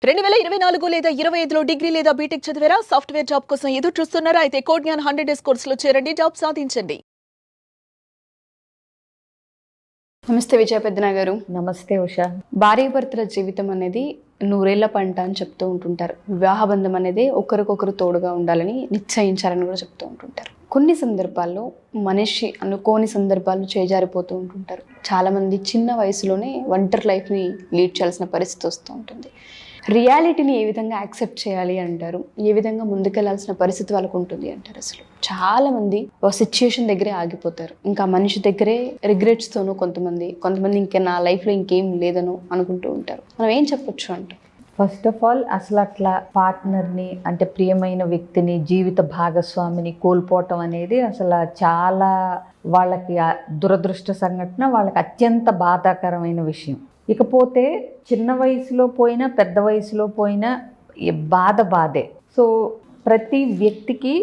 2024 లేదా 25లో డిగ్రీ లేదా బీటెక్ చదివారా? సాఫ్ట్‌వేర్ జాబ్ కోసం ఎదురు చూస్తున్నారా? అయితే కోడ్ జ్ఞాన్ 100 డేస్ కోర్సులో చేరండి, జాబ్ సాధించండి. నమస్తే విజయ పెద్దన గారు. నమస్తే ఉషా. భార్యాభర్తల జీవితం అనేది నూరేళ్ల పంట అని చెప్తూ ఉంటుంటారు. వివాహ బంధం అనేది ఒకరికొకరు తోడుగా ఉండాలని నిశ్చయించాలని కూడా చెప్తూ ఉంటుంటారు. కొన్ని సందర్భాల్లో మనిషి అనుకోని సందర్భాల్లో చేజారిపోతూ ఉంటుంటారు. చాలామంది చిన్న వయసులోనే ఒంటరి లైఫ్ని లీడ్ చేయాల్సిన పరిస్థితి వస్తూ ఉంటుంది. రియాలిటీని ఏ విధంగా యాక్సెప్ట్ చేయాలి అంటారు, ఏ విధంగా ముందుకెళ్లాల్సిన పరిస్థితి వాళ్ళకు ఉంటుంది అంటారు. అసలు చాలామంది ఒక సిచ్యుయేషన్ దగ్గరే ఆగిపోతారు. ఇంకా మనిషి దగ్గరే రిగ్రెట్స్తోనూ కొంతమంది ఇంకా నా లైఫ్లో ఇంకేం లేదనో అనుకుంటూ ఉంటారు. మనం ఏం చెప్పొచ్చు అంటారు? ఫస్ట్ ఆఫ్ ఆల్ అసలు అట్లా పార్ట్నర్ని అంటే ప్రియమైన వ్యక్తిని జీవిత భాగస్వామిని కోల్పోవటం అనేది అసలు చాలా వాళ్ళకి దురదృష్ట సంఘటన, వాళ్ళకి అత్యంత బాధాకరమైన విషయం. ఇకపోతే చిన్న వయసులో పోయినా పెద్ద వయసులో పోయినా బాధే. సో ప్రతి వ్యక్తికి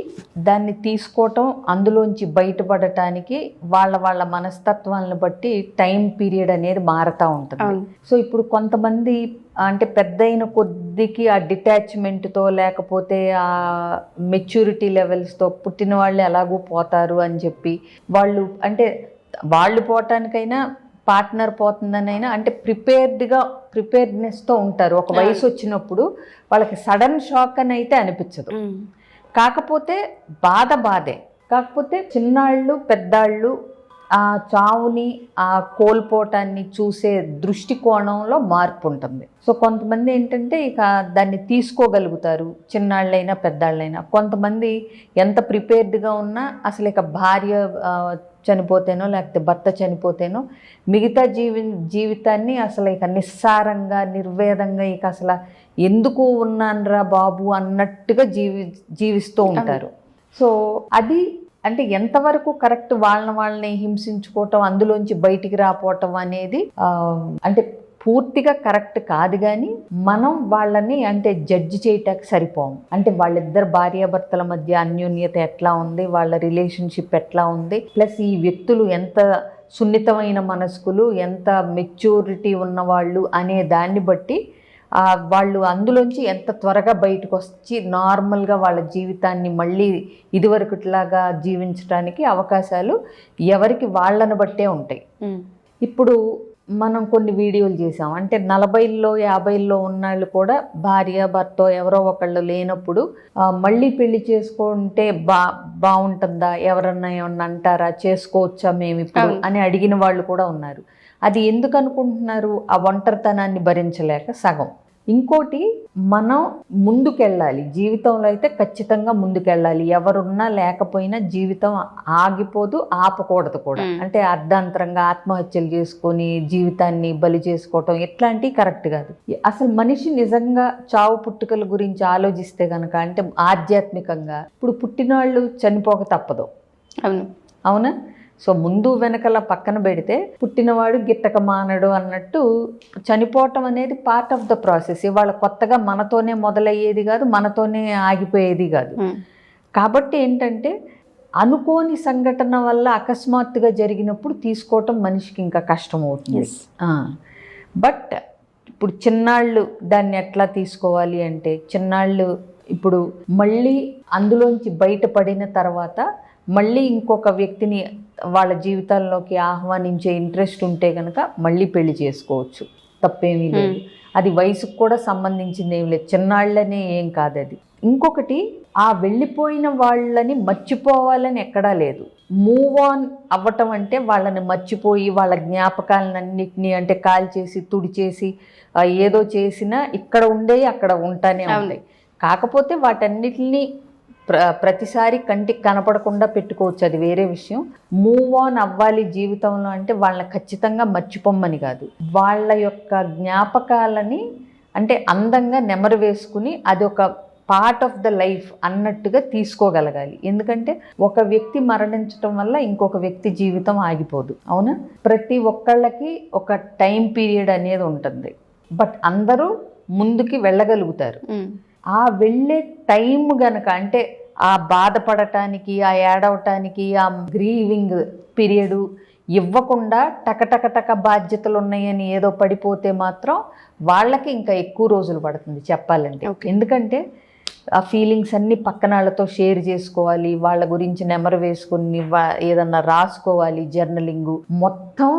దాన్ని తీసుకోవటం, అందులోంచి బయటపడటానికి వాళ్ళ మనస్తత్వాలను బట్టి టైం పీరియడ్ అనేది మారుతూ ఉంటుంది. సో ఇప్పుడు కొంతమంది అంటే పెద్దయిన కొద్దికి ఆ డిటాచ్మెంట్తో లేకపోతే ఆ మెచ్యూరిటీ లెవెల్స్తో పుట్టిన వాళ్ళు ఎలాగూ పోతారు అని చెప్పి వాళ్ళు పోవటానికైనా పార్ట్నర్ పోతుందనైనా అంటే ప్రిపేర్డ్నెస్తో ఉంటారు. ఒక వయసు వచ్చినప్పుడు వాళ్ళకి సడన్ షాక్ అని అయితే అనిపించదు. కాకపోతే బాధే. కాకపోతే చిన్నాళ్ళు పెద్దాళ్ళు ఆ చావుని ఆ కోల్పోవటాన్ని చూసే దృష్టికోణంలో మార్పు ఉంటుంది. సో కొంతమంది ఏంటంటే ఇక దాన్ని తీసుకోగలుగుతారు, చిన్నాళ్ళైనా పెద్దాళ్ళైనా. కొంతమంది ఎంత ప్రిపేర్డ్గా ఉన్నా అసలు ఇక భార్య చనిపోతేనో లేకపోతే భర్త చనిపోతేనో మిగతా జీవితాన్ని అసలు ఇక నిస్సారంగా నిర్వేదంగా ఇక అసలు ఎందుకు ఉన్నానురా బాబు అన్నట్టుగా జీవిస్తూ ఉంటారు. సో అది అంటే ఎంతవరకు కరెక్ట్, వాళ్ళని హింసించుకోవటం, అందులోంచి బయటికి రాపోవటం అనేది అంటే పూర్తిగా కరెక్ట్ కాదు. కానీ మనం వాళ్ళని అంటే జడ్జి చేయటానికి సరిపోము. అంటే వాళ్ళిద్దరు భార్యాభర్తల మధ్య అన్యోన్యత ఎట్లా ఉంది, వాళ్ళ రిలేషన్షిప్ ఎట్లా ఉంది, ప్లస్ ఈ వ్యక్తులు ఎంత సున్నితమైన మనస్కులు, ఎంత మెచ్యూరిటీ ఉన్నవాళ్ళు అనే దాన్ని బట్టి వాళ్ళు అందులోంచి ఎంత త్వరగా బయటకు వచ్చి నార్మల్గా వాళ్ళ జీవితాన్ని మళ్ళీ ఇదివరకులాగా జీవించడానికి అవకాశాలు ఎవరికి వాళ్ళని బట్టే ఉంటాయి. ఇప్పుడు మనం కొన్ని వీడియోలు చేసాం. అంటే 40లో 50లో ఉన్నాళ్ళు కూడా భార్య భర్త ఎవరో ఒకళ్ళు లేనప్పుడు మళ్ళీ పెళ్లి చేసుకుంటే బాగుంటుందా, ఎవరన్నా ఏమన్నా అంటారా, చేసుకోవచ్చా మేము ఇప్పుడు అని అడిగిన వాళ్ళు కూడా ఉన్నారు. అది ఎందుకు అనుకుంటున్నారు? ఆ ఒంటరితనాన్ని భరించలేక సగం. ఇంకోటి, మనం ముందుకెళ్ళాలి జీవితంలో, అయితే ఖచ్చితంగా ముందుకెళ్ళాలి. ఎవరున్నా లేకపోయినా జీవితం ఆగిపోదు, ఆపకూడదు కూడా. అంటే అర్ధాంతరంగా ఆత్మహత్యలు చేసుకొని జీవితాన్ని బలి చేసుకోవటం ఇట్లాంటివి కరెక్ట్ కాదు. అసలు మనిషి నిజంగా చావు పుట్టుకల గురించి ఆలోచిస్తే కనుక అంటే ఆధ్యాత్మికంగా ఇప్పుడు పుట్టినవాళ్ళు చనిపోక తప్పదు. అవునా? సో ముందు వెనకల పక్కన పెడితే పుట్టినవాడు గిట్టక మానడు అన్నట్టు చనిపోవటం అనేది పార్ట్ ఆఫ్ ద ప్రాసెస్. ఇవాళ కొత్తగా మనతోనే మొదలయ్యేది కాదు, మనతోనే ఆగిపోయేది కాదు. కాబట్టి ఏంటంటే అనుకోని సంఘటన వల్ల అకస్మాత్తుగా జరిగినప్పుడు తీసుకోవటం మనిషికి ఇంకా కష్టం అవుతుంది. బట్ ఇప్పుడు చిన్నాళ్ళు దాన్ని ఎట్లా తీసుకోవాలి అంటే, చిన్నాళ్ళు ఇప్పుడు మళ్ళీ అందులోంచి బయటపడిన తర్వాత మళ్ళీ ఇంకొక వ్యక్తిని వాళ్ళ జీవితాల్లోకి ఆహ్వానించే ఇంట్రెస్ట్ ఉంటే కనుక మళ్ళీ పెళ్లి చేసుకోవచ్చు, తప్పేమీ లేదు. అది వయసుకు కూడా సంబంధించింది ఏం లేదు, చిన్నాళ్ళనే ఏం కాదు అది. ఇంకొకటి, ఆ వెళ్ళిపోయిన వాళ్ళని మర్చిపోవాలని ఎక్కడా లేదు. మూవ్ ఆన్ అవ్వటం అంటే వాళ్ళని మర్చిపోయి వాళ్ళ జ్ఞాపకాలన్నింటినీ అంటే కాల్చేసి తుడిచేసి ఏదో చేసినా ఇక్కడ ఉండేవి అక్కడ ఉంటానే ఉంటాయి. కాకపోతే వాటన్నిటిని ప్రతిసారి కంటికి కనపడకుండా పెట్టుకోవచ్చు, అది వేరే విషయం. మూవ్ ఆన్ అవ్వాలి జీవితంలో అంటే వాళ్ళని ఖచ్చితంగా మర్చిపోమ్మని కాదు, వాళ్ళ యొక్క జ్ఞాపకాలని అంటే అందంగా నెమరు వేసుకుని అది ఒక పార్ట్ ఆఫ్ ద లైఫ్ అన్నట్టుగా తీసుకోగలగాలి. ఎందుకంటే ఒక వ్యక్తి మరణించటం వల్ల ఇంకొక వ్యక్తి జీవితం ఆగిపోదు. అవునా? ప్రతి ఒక్కళ్ళకి ఒక టైం పీరియడ్ అనేది ఉంటుంది. బట్ అందరూ ముందుకి వెళ్ళగలుగుతారు. ఆ వెళ్ళే టైం గనక అంటే ఆ బాధపడటానికి, ఆ ఏడవటానికి, ఆ గ్రీవింగ్ పీరియడు ఇవ్వకుండా టక బాధ్యతలు ఉన్నాయని ఏదో పడిపోతే మాత్రం వాళ్ళకి ఇంకా ఎక్కువ రోజులు పడుతుంది చెప్పాలంటే. ఎందుకంటే ఆ ఫీలింగ్స్ అన్నీ పక్కనాళ్ళతో షేర్ చేసుకోవాలి, వాళ్ళ గురించి నెమరు వేసుకుని ఏదన్నా రాసుకోవాలి, జర్నలింగు, మొత్తం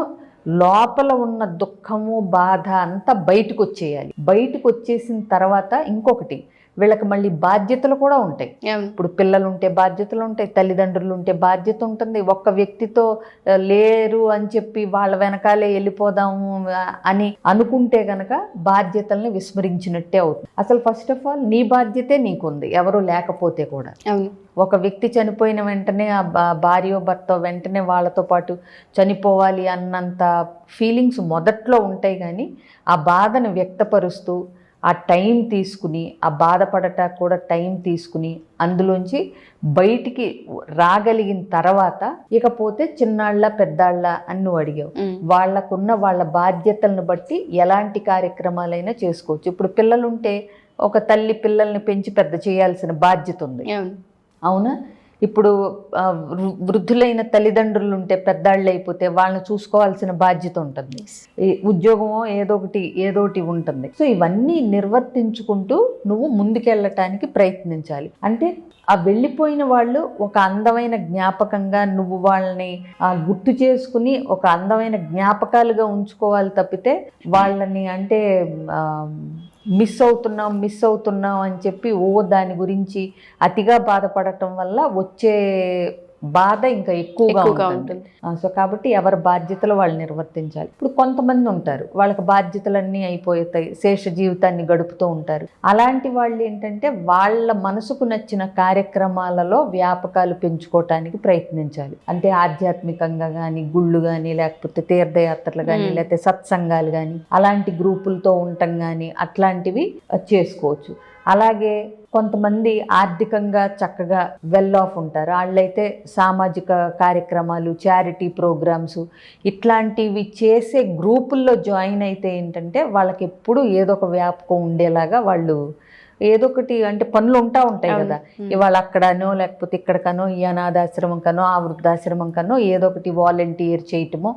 లోపల ఉన్న దుఃఖము బాధ అంతా బయటకు వచ్చేయాలి. బయటకు వచ్చేసిన తర్వాత ఇంకొకటి, వీళ్ళకి మళ్ళీ బాధ్యతలు కూడా ఉంటాయి. ఇప్పుడు పిల్లలు ఉంటే బాధ్యతలు ఉంటాయి, తల్లిదండ్రులు ఉంటే బాధ్యత ఉంటుంది. ఒక్క వ్యక్తితో లేరు అని చెప్పి వాళ్ళ వెనకాలే వెళ్ళిపోదాము అని అనుకుంటే గనక బాధ్యతల్ని విస్మరించినట్టే అవుతుంది. అసలు ఫస్ట్ ఆఫ్ ఆల్ నీ బాధ్యతే నీకుంది, ఎవరు లేకపోతే కూడా. ఒక వ్యక్తి చనిపోయిన వెంటనే ఆ భార్య భర్త వెంటనే వాళ్ళతో పాటు చనిపోవాలి అన్నంత ఫీలింగ్స్ మొదట్లో ఉంటాయి, కానీ ఆ బాధను వ్యక్తపరుస్తూ ఆ టైం తీసుకుని, ఆ బాధపడట కూడా టైం తీసుకుని అందులోంచి బయటికి రాగలిగిన తర్వాత ఇకపోతే చిన్నాళ్ళ పెద్దాళ్ళ అని నువ్వు అడిగావు. వాళ్ళకున్న వాళ్ళ బాధ్యతలను బట్టి ఎలాంటి కార్యక్రమాలైనా చేసుకోవచ్చు. ఇప్పుడు పిల్లలుంటే ఒక తల్లి పిల్లల్ని పెంచి పెద్ద చేయాల్సిన బాధ్యత ఉంది, అవునా? ఇప్పుడు వృద్ధులైన తల్లిదండ్రులు ఉంటే పెద్దాళ్ళు అయిపోతే వాళ్ళని చూసుకోవాల్సిన బాధ్యత ఉంటుంది, ఉద్యోగమో ఏదోటి ఉంటుంది. సో ఇవన్నీ నిర్వర్తించుకుంటూ నువ్వు ముందుకెళ్ళటానికి ప్రయత్నించాలి. అంటే ఆ వెళ్ళిపోయిన వాళ్ళు ఒక అందమైన జ్ఞాపకంగా నువ్వు వాళ్ళని గుర్తు చేసుకుని ఒక అందమైన జ్ఞాపకాలుగా ఉంచుకోవాలి తప్పితే వాళ్ళని అంటే మిస్ అవుతున్నాం అని చెప్పి దాని గురించి అతిగా బాధపడటం వల్ల వచ్చే బాధ ఇంకా ఎక్కువగా ఉంటుంది. సో కాబట్టి ఎవరి బాధ్యతలు వాళ్ళు నిర్వర్తించాలి. ఇప్పుడు కొంతమంది ఉంటారు, వాళ్ళకి బాధ్యతలన్నీ అయిపోతాయి, శేష జీవితాన్ని గడుపుతూ ఉంటారు. అలాంటి వాళ్ళు ఏంటంటే వాళ్ళ మనసుకు నచ్చిన కార్యక్రమాలలో వ్యాపకాలు పెంచుకోవటానికి ప్రయత్నించాలి. అంటే ఆధ్యాత్మికంగా కానీ, గుళ్ళు కానీ, లేకపోతే తీర్థయాత్రలు కానీ, లేకపోతే సత్సంగాలు కానీ, అలాంటి గ్రూపులతో ఉండటం కానీ అట్లాంటివి చేసుకోవచ్చు. అలాగే కొంతమంది ఆర్థికంగా చక్కగా వెల్ ఆఫ్ ఉంటారు, వాళ్ళైతే సామాజిక కార్యక్రమాలు, చారిటీ ప్రోగ్రామ్స్ ఇట్లాంటివి చేసే గ్రూపుల్లో జాయిన్ అయితే ఏంటంటే వాళ్ళకి ఎప్పుడు ఏదో ఒక వ్యాపకం ఉండేలాగా వాళ్ళు ఏదో ఒకటి అంటే పనులు ఉంటాయి కదా, ఇవాళ అక్కడనో లేకపోతే ఇక్కడికనో, ఈ అనాథాశ్రమం కనో ఆ వృద్ధాశ్రమం కనో ఏదో ఒకటి వాలంటీర్ చేయటమో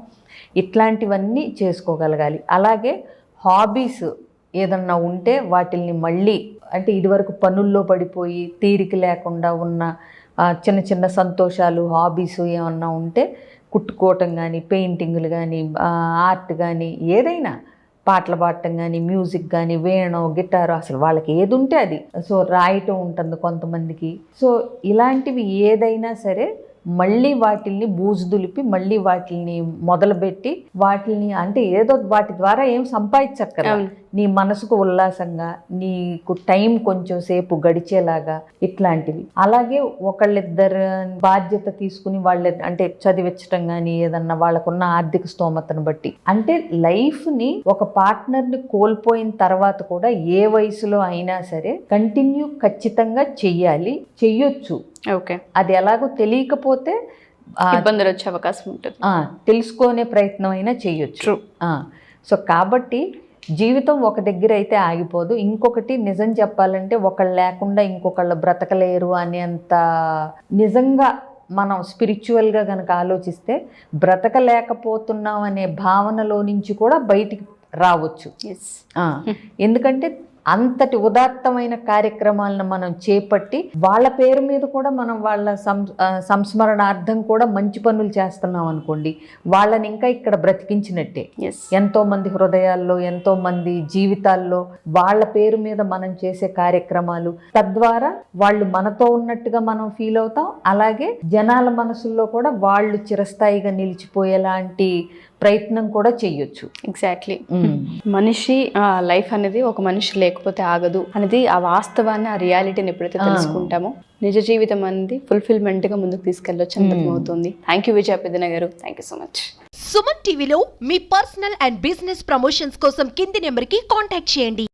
ఇట్లాంటివన్నీ చేసుకోగలగాలి. అలాగే హాబీస్ ఏదన్నా ఉంటే వాటిల్ని మళ్ళీ అంటే ఇదివరకు పనుల్లో పడిపోయి తీరిక లేకుండా ఉన్న చిన్న చిన్న సంతోషాలు, హాబీస్ ఏమన్నా ఉంటే కుట్టుకోవటం కానీ, పెయింటింగ్లు కానీ, ఆర్ట్ కానీ, ఏదైనా పాటలు పాడటం కానీ, మ్యూజిక్ కానీ, వేణో గిటారు, అసలు వాళ్ళకి ఏది ఉంటే అది. సో రాయటం ఉంటుంది కొంతమందికి. సో ఇలాంటివి ఏదైనా సరే మళ్ళీ వాటిల్ని బూజు దులిపి మళ్ళీ వాటిల్ని మొదలుపెట్టి వాటిల్ని అంటే ఏదో వాటి ద్వారా ఏం సంపాదించక్కరా, నీ మనసుకు ఉల్లాసంగా నీకు టైం కొంచెం సేపు గడిచేలాగా ఇట్లాంటివి. అలాగే ఒకళ్ళిద్దరు బాధ్యత తీసుకుని వాళ్ళ అంటే చదివించటం కానీ, ఏదన్నా వాళ్ళకున్న ఆర్థిక స్తోమతను బట్టి. అంటే లైఫ్ని ఒక పార్ట్నర్ని కోల్పోయిన తర్వాత కూడా ఏ వయసులో అయినా సరే కంటిన్యూ ఖచ్చితంగా చెయ్యొచ్చు. ఓకే, అది ఎలాగో తెలియకపోతే ఇబ్బందులు వచ్చే అవకాశం ఉంటుంది, తెలుసుకునే ప్రయత్నం అయినా చెయ్యొచ్చు. సో కాబట్టి జీవితం ఒక దగ్గర అయితే ఆగిపోదు. ఇంకొకటి నిజం చెప్పాలంటే ఒకళ్ళు లేకుండా ఇంకొకళ్ళు బ్రతకలేరు అనేంత నిజంగా మనం స్పిరిచువల్గా కనుక ఆలోచిస్తే బ్రతకలేకపోతున్నాం అనే భావనలో నుంచి కూడా బయటికి రావచ్చు. ఎందుకంటే అంతటి ఉదాత్తమైన కార్యక్రమాలను మనం చేపట్టి వాళ్ళ పేరు మీద కూడా మనం వాళ్ళ సంస్మరణార్థం కూడా మంచి పనులు చేస్తున్నాం అనుకోండి, వాళ్ళని ఇంకా ఇక్కడ బ్రతికించినట్టే. ఎంతో మంది హృదయాల్లో, ఎంతో మంది జీవితాల్లో వాళ్ళ పేరు మీద మనం చేసే కార్యక్రమాలు, తద్వారా వాళ్ళు మనతో ఉన్నట్టుగా మనం ఫీల్ అవుతాం. అలాగే జనాల మనసుల్లో కూడా వాళ్ళు చిరస్థాయిగా నిలిచిపోయేలాంటి ప్రయత్నం కూడా చెయ్యొచ్చు. ఎగ్జాక్ట్లీ. మనిషి లైఫ్ అనేది ఒక మనిషి లేకపోతే ఆగదు అనేది ఆ వాస్తవాన్ని, ఆ రియాలిటీని ఎప్పుడైతే తెలుసుకుంటామో నిజ జీవితం అనేది ఫుల్ఫిల్మెంట్గా ముందుకు తీసుకెళ్ళొచ్చు అర్థమవుతుంది. థ్యాంక్ యూ విజయ పెద్దన గారు, thank you so much. Suman టీవీలో మీ పర్సనల్ అండ్ బిజినెస్ ప్రమోషన్స్ కోసం కింది నెంబర్కి కాంటాక్ట్ చేయండి.